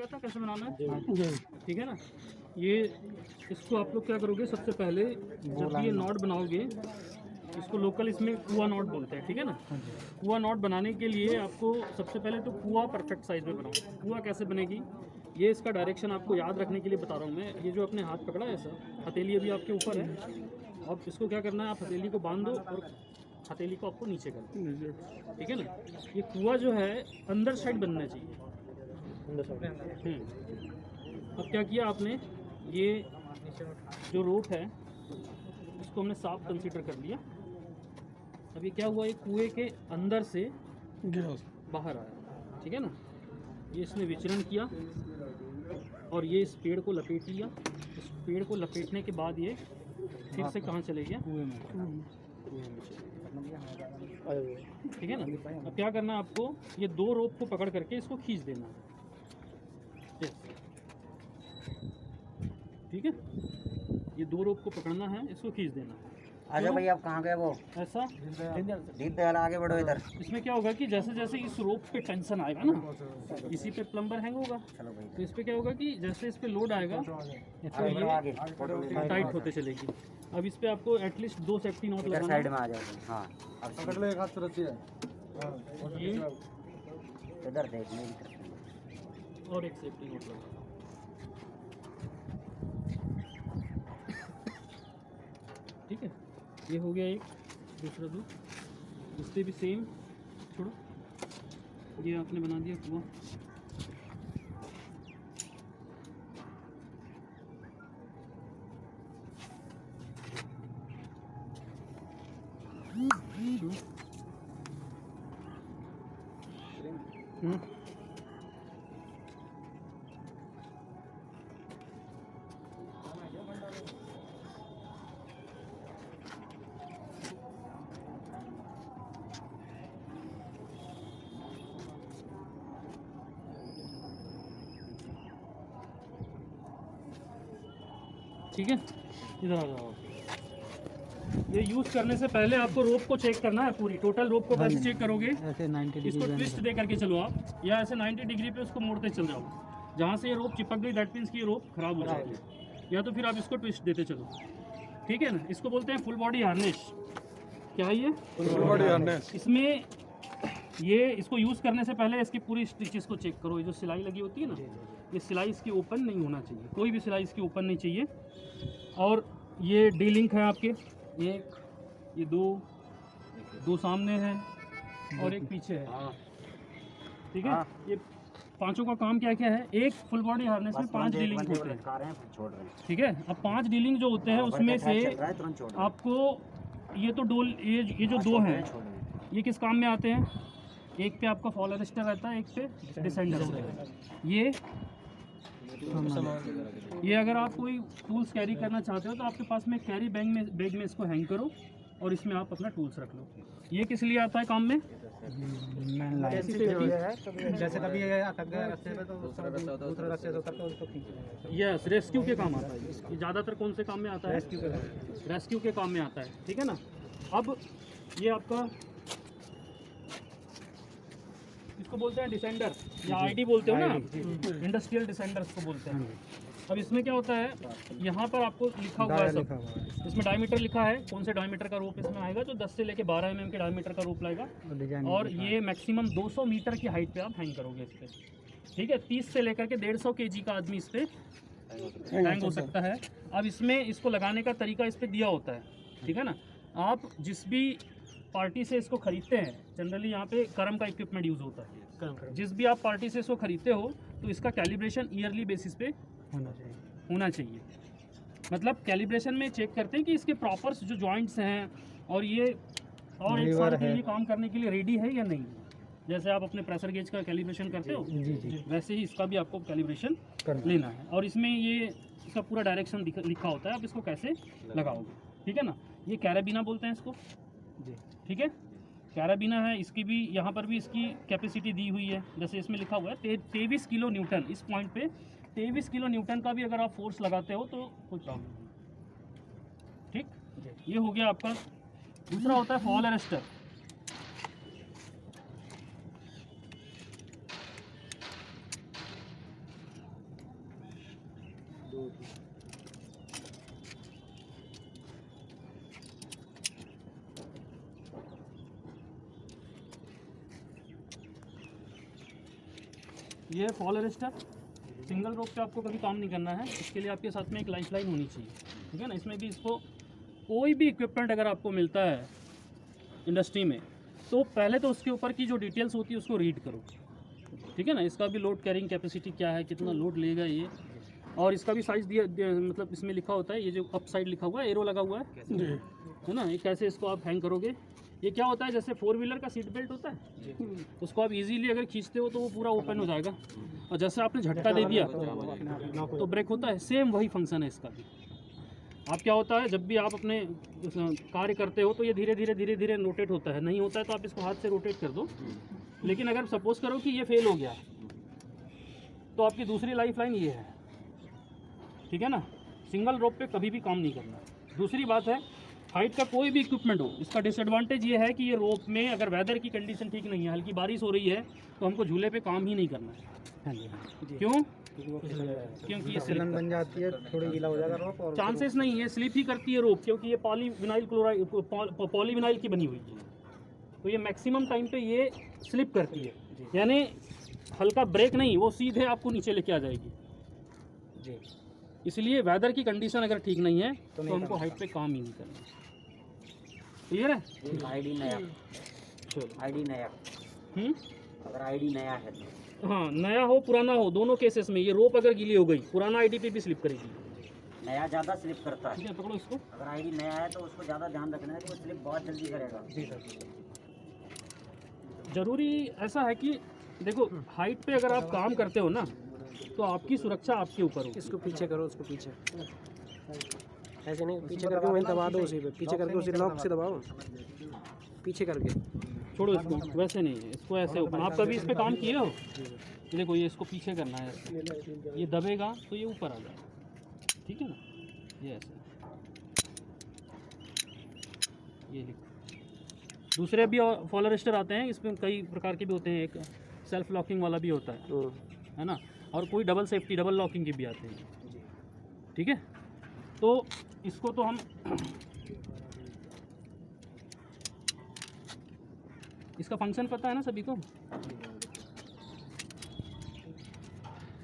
गया था कैसे बनाना है, ठीक है ना। ये इसको आप लोग क्या करोगे, सबसे पहले जब ये नॉट बनाओगे, इसको लोकल इसमें कुआ नॉट बोलते हैं, ठीक है ना। कुआ नॉट बनाने के लिए आपको सबसे पहले तो कुआ परफेक्ट साइज में बनाओ। कुआ कैसे बनेगी, ये इसका डायरेक्शन आपको याद रखने के लिए बता रहा हूँ मैं। ये जो अपने हाथ पकड़ा है ऐसा, हथेली अभी आपके ऊपर है। अब इसको क्या करना है, आप हथेली को बांध दो और हथेली को आपको नीचे कर दो, ठीक है ना। ये कुआ जो है अंदर साइड बनना चाहिए। अब क्या किया आपने, ये जो रोप है इसको हमने साफ कंसीडर कर लिया। अब ये क्या हुआ, ये कुएं के अंदर से बाहर आया, ठीक है ना। ये इसने विचरण किया और ये इस पेड़ को लपेट लिया। इस पेड़ को लपेटने के बाद ये फिर से कहाँ चले गया, कुएं में। ठीक है ना। अब क्या करना है आपको, ये दो रोप को पकड़ करके इसको खींच देना है, ठीक है। ये दो रोप को पकड़ना है, इसको खींच देना है। आजा भाई, आप कहाँ गए? वो ऐसा दीनदयाल आगे बढ़ो इधर। इसमें क्या होगा कि जैसे जैसे इस रोप पे टेंशन आएगा ना, इसी पे प्लम्बर हैंग होगा, चलो भाई, तो इस पे क्या होगा कि जैसे इस पे लोड आएगा तो आगे बढ़ो, ये आगे फोटो टाइट होते चलेगी। अब इस पे आपको एटलीस्ट 2 सेफ्टी नॉट इधर लगाना साइड है। में आ जाओ। हाँ, अब पकड़ लो, एक हाथ से रस्सी है। ये इधर देख, मेरी तरफ। और एक सेफ्टी नॉट लगाना, ठीक है। ये हो गया एक, दूसरा दो, इस पे भी सेम। छोड़ो, ये आपने बना दिया कुआं। ठीक है, इधर आ जाओ। ये यूज़ करने से पहले आपको रोप को चेक करना है पूरी। टोटल रोप को कैसे चेक करोगे, ऐसे 90 इसको ट्विस्ट दे करके चलो आप, या ऐसे 90 डिग्री पे उसको मोड़ते चल जाओ। जहाँ से ये रोप चिपक गई दैट मीन्स कि ये रोप खराब हो जाएगी, या तो फिर आप इसको ट्विस्ट देते चलो, ठीक है ना। इसको बोलते हैं फुल बॉडी हार्नेस। क्या है ये? Full body harness. इसमें ये इसको यूज़ करने से पहले इसकी पूरी स्टिचेस को चेक करो। ये जो सिलाई लगी होती है ना, ये सिलाई इसकी ओपन नहीं होना चाहिए, कोई भी सिलाई इसकी ओपन नहीं चाहिए। और ये डी लिंक है आपके, एक, ये दो सामने है और एक पीछे है, ठीक है। ये पांचों का काम क्या क्या है, एक फुल बॉडी हार्नेस में 5 डी लिंक होते हैं, ठीक है। अब 5 डी लिंक जो होते हैं उसमें से आपको ये तो ये जो दो हैं ये किस काम में आते हैं, एक पे आपका फॉल अरेस्टर रहता है, एक पे डिसेंडर रहता है। ये अगर आप कोई टूल्स कैरी करना चाहते हो तो आपके पास में कैरी बैग में इसको हैंग करो और इसमें आप अपना टूल्स रख लो। ये किस लिए आता है काम में, जैसे कभी अटक गया रास्ते पे तो दूसरे रास्ते से उतर के उसको खींच। यस, रेस्क्यू के काम आता है। ये ज़्यादातर कौन से काम में आता है, रेस्क्यू के काम में आता है, ठीक है ना। अब ये आपका इसको बोलते हैं डिसेंडर या आईडी बोलते हो ना, इंडस्ट्रियल डिसेंडर इसको बोलते हैं। अब इसमें क्या होता है, यहाँ पर आपको लिखा हुआ है सब, इसमें डायमीटर लिखा है, कौन से डायमीटर का रोप इसमें आएगा, जो 10 से लेके 12 mm के डायमीटर का रोप लाएगा। और ये मैक्सिमम 200 मीटर की हाइट पे आप हैंग करोगे इस पर, ठीक है। 30 से लेकर के 150 kg का आदमी इस पर हैंग हो सकता है। अब इसमें इसको लगाने का तरीका इस पर दिया होता है, ठीक है ना। आप जिस भी पार्टी से इसको खरीदते हैं, जनरली यहाँ पे कर्म का इक्विपमेंट यूज़ होता है। जिस भी आप पार्टी से इसको खरीदते हो तो इसका कैलिब्रेशन ईयरली बेसिस पे होना चाहिए। मतलब कैलिब्रेशन में चेक करते हैं कि इसके प्रॉपर जो जॉइंट्स हैं और ये और एक साल के लिए काम करने के लिए रेडी है या नहीं। जैसे आप अपने प्रेशर गेज का कैलिब्रेशन करते हो, वैसे ही इसका भी आपको कैलिब्रेशन लेना है। और इसमें ये इसका पूरा डायरेक्शन लिखा होता है, आप इसको कैसे लगाओगे, ठीक है ना। ये कैराबिना बोलते हैं इसको, ठीक है। कैराबिना है, इसकी भी यहाँ पर भी इसकी कैपेसिटी दी हुई है। जैसे इसमें लिखा हुआ है 23 किलो न्यूटन। इस पॉइंट पे 23 किलो न्यूटन का भी अगर आप फोर्स लगाते हो तो कोई प्रॉब्लम नहीं, ठीक। ये हो गया आपका। दूसरा होता है फॉल अरेस्टर। ये है फॉल अरेस्टर। सिंगल रोप पे आपको कभी काम नहीं करना है, इसके लिए आपके साथ में एक लाइफ लाइन होनी चाहिए, ठीक है ना। इसमें भी इसको कोई भी इक्विपमेंट अगर आपको मिलता है इंडस्ट्री में, तो पहले तो उसके ऊपर की जो डिटेल्स होती है उसको रीड करो, ठीक है ना। इसका भी लोड कैरिंग कैपेसिटी क्या है, कितना लोड लेगा ये, और इसका भी साइज़ मतलब इसमें लिखा होता है, ये जो अप साइड लिखा हुआ है, एरो लगा हुआ है ना। ये कैसे इसको आप हैंग करोगे। ये क्या होता है, जैसे 4 व्हीलर का सीट बेल्ट होता है, उसको आप इजीली अगर खींचते हो तो वो पूरा ओपन हो जाएगा, और जैसे आपने झटका दे दिया तो ब्रेक होता है। सेम वही फंक्शन है इसका भी। आप क्या होता है, जब भी आप अपने कार्य करते हो तो ये धीरे धीरे धीरे धीरे रोटेट होता है, नहीं होता है तो आप इसको हाथ से रोटेट कर दो। लेकिन अगर सपोज करो कि ये फेल हो गया तो आपकी दूसरी लाइफ लाइन ये है, ठीक है ना। सिंगल रोप पे कभी भी काम नहीं करना। दूसरी बात है, हाइट का कोई भी इक्विपमेंट हो, इसका डिसएडवांटेज ये है कि ये रोप में अगर वेदर की कंडीशन ठीक नहीं है, हल्की बारिश हो रही है, तो हमको झूले पे काम ही नहीं करना है। हाँ जी। क्यों? क्योंकि ये फिलन बन जाती है, थोड़ी गीला हो जाएगा रोप, और चांसेस नहीं है, स्लिप ही करती है रोप, क्योंकि ये पॉलीविनाइल की बनी हुई है, तो ये मैक्सिमम टाइम पे ये स्लिप करती है, यानी हल्का ब्रेक नहीं, वो सीधे आपको नीचे लेके आ जाएगी जी। इसलिए वेदर की कंडीशन अगर ठीक नहीं है तो हमको हाइट पे काम ही नहीं करना। क्लियर है? आईडी नया, चलो आईडी नया, अगर आईडी नया है तो हाँ, नया हो पुराना हो, दोनों केसेस में ये रोप अगर गीली हो गई, पुराना आईडी पे भी स्लिप करेगी। नया ज़्यादा स्लिप करता है। ठीक है, पकड़ो इसको। अगर आईडी नया है तो उसको ज़्यादा ध्यान रखना है कि वो स्लिप बहुत जल्दी करेगा। जी सर। जरूरी ऐसा है कि देखो, हाइट पे अगर आप काम करते हो ना, तो आपकी सुरक्षा आपके ऊपर हो। इसको पीछे करो, उसको पीछे ऐसे नहीं, पीछे करके वहीं दबा दो, उसी पे पीछे करके उसी लॉक से दबाओ, पीछे करके। छोड़ो इसको, वैसे नहीं है, इसको ऐसे ऊपर। आप कभी इस पे काम किए हो? ये देखो, ये इसको पीछे करना है ऐसे, ये दबेगा तो ये ऊपर आ जाएगा, ठीक है ना। ये ऐसे, ये लिखो। दूसरे भी फॉल अरेस्टर आते हैं, इसमें कई प्रकार के भी होते हैं, एक सेल्फ लॉकिंग वाला भी होता है ना, और कोई डबल सेफ्टी डबल लॉकिंग के भी आते हैं, ठीक है। तो इसको तो हम इसका फंक्शन पता है ना सभी को,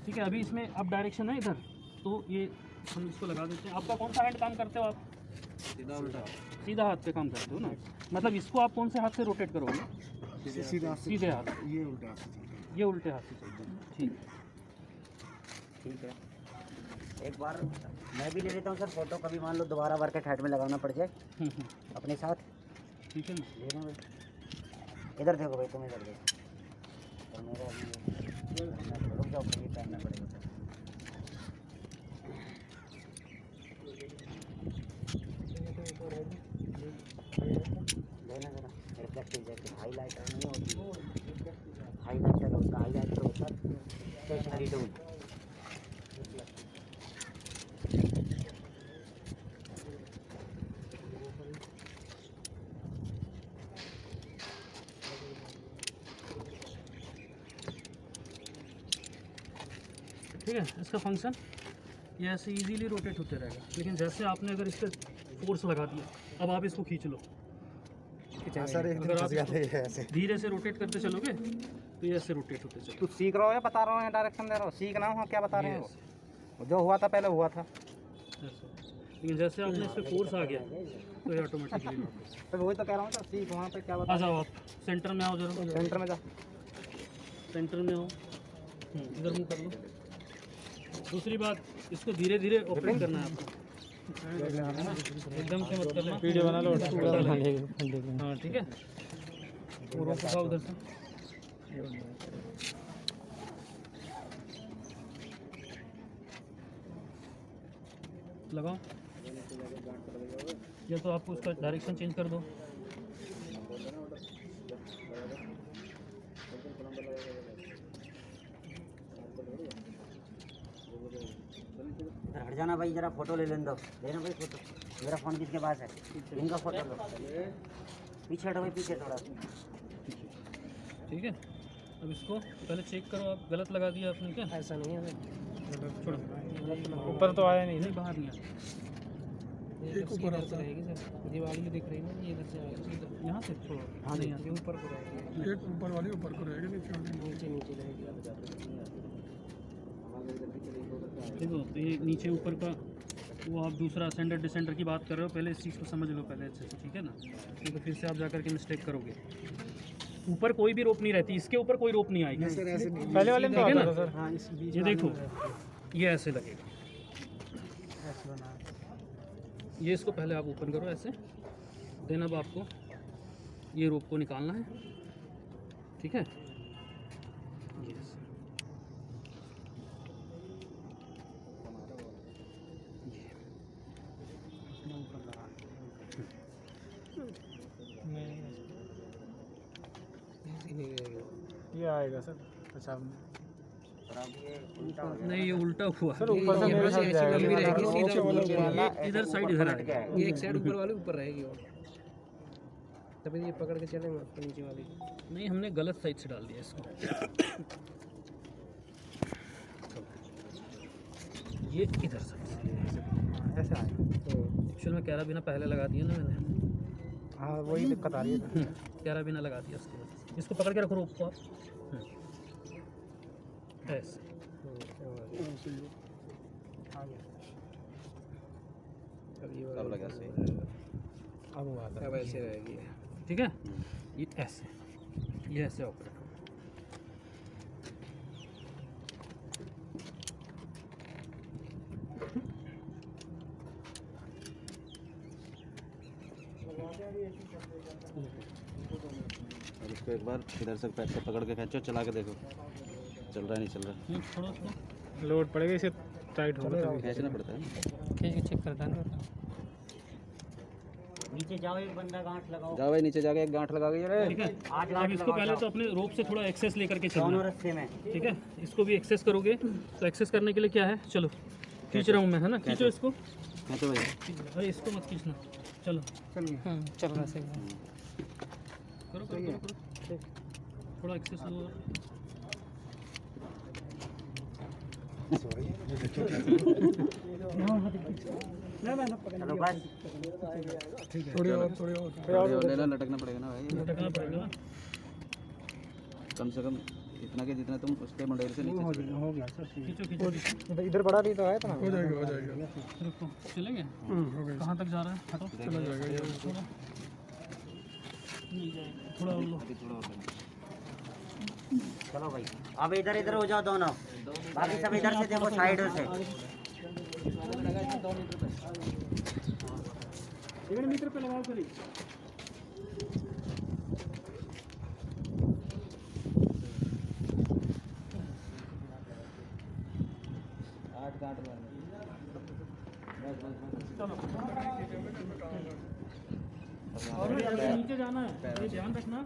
ठीक है। अभी इसमें अब डायरेक्शन है इधर, तो ये हम इसको लगा देते हैं। आपका कौन सा हैंड काम करते हो आप? सीधा उल्टा, सीधा हाथ पे काम करते हो ना, मतलब इसको आप कौन से हाथ से रोटेट करोगे? सीधे हाथ। ये उल्टा हाथ से, ये उल्टे हाथ से चलते हैं, ठीक है। ठीक है, एक बार मैं भी ले लेता हूँ सर फोटो, कभी मान लो दोबारा वर्क के हेड में लगाना पड़ जाए अपने साथ, ठीक है ना। लेना भाई, इधर देखो भाई, तुम इधर देखो, और मेरा अभी रुक जाओ, ये पहनना पड़ेगा सर। लेना जरा रिफ्लेक्टिव जैकेट, हाईलाइटर नहीं होती, हाईलाइटर होता, हाईलाइटर होता स्टेशनरी टूल। ठीक है, इसका फंक्शन ये ऐसे इजीली रोटेट होते रहेगा, लेकिन जैसे आपने अगर इस पर फोर्स लगा दिया, अब आप इसको खींच लो, सर एक अगर आप जाते हैं ऐसे। धीरे से रोटेट करते चलोगे तो ये ऐसे रोटेट होते चलो। तू सीख रहा हो या बता रहा हो या डायरेक्शन दे रहा हो? सीखना हो, क्या बता रहे हो? जो हुआ था पहले हुआ था, लेकिन जैसे आपने इस पर फोर्स आ गया तो ये ऑटोमेटिकली तो वही तो कह रहा हूँ सर, सीख वहाँ पे क्या बता। आ जाओ आप सेंटर में आओ जरा, सेंटर में जा, सेंटर में आओ, इधर मुँह कर लो। दूसरी बात, इसको धीरे धीरे ऑपरेट करना है आपको, एकदम से मत करना। वीडियो बना लो, हाँ ठीक है। वो रोक उठाओ उधर से, लगाओ, या तो आपको उसका डायरेक्शन चेंज कर दो। हट जाना भाई, जरा फोटो ले लेने दो, लेना भाई फोटो, मेरा फ़ोन किसके पास है, इनका फोटो लो, पीछे हटो भाई, पीछे थोड़ा, ठीक है। अब इसको पहले चेक करो, आप गलत लगा दिया आपने क्या? ऐसा नहीं है छोड़ो, ऊपर तो आया नहीं नहीं बाहर नहीं आया। एक ऊपर से रहेगी सर, दीवार भी दिख रही है ना, ये इधर से आएगी सीधा यहाँ से छोड़ो, हाँ नहीं ये ऊपर को रहेगी, एक ऊपर वाली ऊपर को रहेगी नीचे वाली नीचे नीचे रहेगी। देखो तो ये नीचे ऊपर का वो आप दूसरा असेंडर डिसेंडर की बात कर रहे हो, पहले इस चीज़ को समझ लो पहले अच्छे से, ठीक है ना? नहीं तो फिर से आप जाकर के मिस्टेक करोगे। ऊपर कोई भी रोप नहीं रहती, इसके ऊपर कोई रोप नहीं आएगी। पहले वाले में ठीक है ना? सर ये देखो ये ऐसे लगेगा, ये इसको पहले आप ओपन करो ऐसे, देन अब आपको ये रोप को निकालना है, ठीक है? यस, ये आएगा सर। अच्छा नहीं ये उल्टा हुआ, सर ऊपर से मेरे साथ जाएगा लंबी रहेगी, सीधा ऊपर इधर साइड इधर आएगा। ये एक साइड ऊपर वाली ऊपर रहेगी, और तभी ये पकड़ के चलेंगे उसको नीचे वाली। नहीं हमने गलत साइड से डाल दिया इसको। ये इधर साइड से ऐसे आएगा। एक्चुअल में कैराबिना पहले लगा दिया ना मैंने, हाँ वही दिक्कत आ रही है। कैराबिना लगा दिया उसके वजह से। इसको पकड़ के रखो रोप को आप, ऐसे। अब ये अब लगा सही। अब वो आता अब ऐसे रहेगी। ठीक है, ये ऐसे, ये ऐसे ऑपरेट हो। अब इसको एक बार इधर से पैर से पकड़ के खींचो, चला के देखो चल रहा है नहीं चल रहा है। छोड़ो उसको, लोड पड़ेगा, इसे टाइट होगा तभी। खींचना पड़ता है। खींच के चेक करता है ना। नीचे जाओ, एक बंदा गांठ लगाओ। जाओ भाई नीचे जाके एक गांठ लगा के रे। ठीक है, आज अब गांठ इसको लगाओ, पहले तो अपने रोप से थोड़ा एक्सेस लेकर के चलना दोनों है। रस्ते में। ठीक है, इसको भी एक्सेस करोगे तो एक्सेस करने के लिए क्या है, चलो खींच रहा हूँ मैं, है ना? खींचो इसको, खींचो भाई। अरे इसको मत खींचना, चलो चलिए चल रहा सही। करो करो करो करो, थोड़ा एक्सेस लो। चलो बस। थोड़ी और थोड़ी और थोड़ी और लेना, लटकना पड़ेगा ना भाई, लटकना पड़ेगा। कम से कम इतना के जितना तुम उसके मंडेर से नीचे चले। हो गया सर। खींचो खींचो, इधर बड़ा नहीं तो है इतना। हो जाएगा हो जाएगा। रुको, चलेंगे? हो गया। कहाँ तक जा रहा है? हटो, चला जाएगा ये। थोड़ा नहीं जाएगा, थोड़ा और लो। थोड़ा और लेना। चलो भाई, अब इधर इधर हो जाओ दोनों, बाकी सब इधर से देखो साइड से। 1 मीटर पे लगाओ करीब। और नीचे जाना है, ये ध्यान रखना।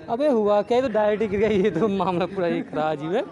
अबे हुआ क्या, ये तो डायरेक्ट गिर गया, ये तो मामला पूरा ही खराब ही है।